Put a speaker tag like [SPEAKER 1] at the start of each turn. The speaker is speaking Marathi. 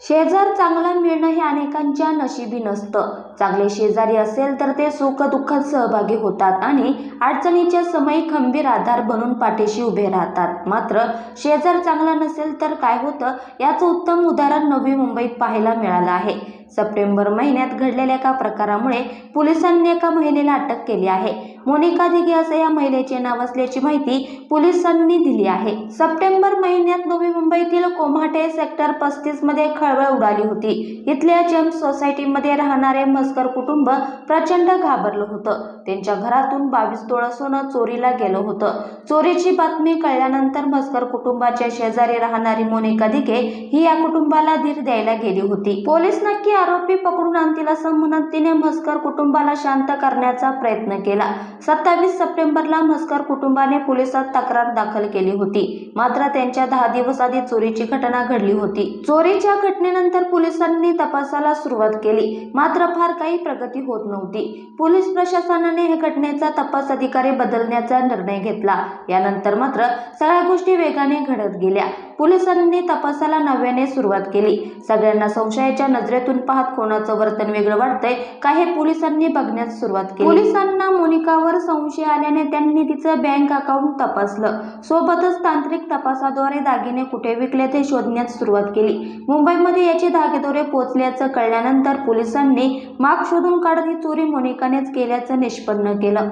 [SPEAKER 1] शेजार चांगला मिळणं हे अनेकांच्या नशिबी नसतं। चांगले शेजारी असेल तर ते सुख दुःखात सहभागी होतात आणि अडचणीच्या समयी खंबीर आधार बनून पाठीशी उभे राहतात। मात्र शेजार चांगला नसेल तर काय होतं याचं उत्तम उदाहरण नवी मुंबईत पाहायला मिळालं आहे। सप्टेंबर महिन्यात घडलेल्या एका प्रकारामुळे पोलिसांनी एका महिलेला अटक केली आहे। मोनिका दिघे असं या महिलेचे नाव असल्याची माहिती पोलिसांनी दिली आहे। सप्टेंबर महिन्यात नवी मुंबईतील कोम्हाटे सेक्टर 35 मध्ये खळबळ उडाली होती। इथल्या जेम्स सोसायटीमध्ये राहणारे मस्कर कुटुंब प्रचंड घाबरलं होतं। त्यांच्या घरातून 22 तोळा सोनं चोरीला गेलं होतं। चोरीची बातमी कळल्यानंतर मस्कर कुटुंबाच्या शेजारी राहणारी मोनिका दिघे ही या कुटुंबाला धीर द्यायला गेली होती। पोलीस नक्की आरोपी पकडून आणतील असं म्हणत तिने मस्कर कुटुंबाला शांत करण्याचा प्रयत्न केला। 27 सप्टेंबरला मस्कर कुटुंबाने पोलिसात तक्रार दाखल केली होती। मात्र त्यांच्या 10 दिवस आधी चोरीची घटना घडली होती। चोरीच्या घटनेनंतर पोलिसांनी तपासाला सुरुवात केली, मात्र फार काही प्रगती होत नव्हती। पोलीस प्रशासनाने या घटनेचा तपास अधिकारी बदलण्याचा निर्णय घेतला। यानंतर मात्र सगळ्या गोष्टी वेगाने घडत गेल्या। पोलिसांनी तपासाला नव्याने सुरुवात केली। सगळ्यांना संशयाच्या नजरेतून पाहत कोणाचं वर्तन वेगळं वाटतंय का हे पोलिसांनी बघण्यास सुरुवात केली। पोलिसांना मोनिकावर संशय आल्याने त्यांनी तिचं बँक अकाउंट तपासलं। सोबतच तांत्रिक तपासाद्वारे दागिने कुठे विकले ते शोधण्यास सुरुवात केली। मुंबईमध्ये याचे धागेदोरे पोहोचल्याचं कळल्यानंतर पोलिसांनी माग शोधून काढत ही चोरी मोनिकानेच केल्याचं निष्पन्न केलं।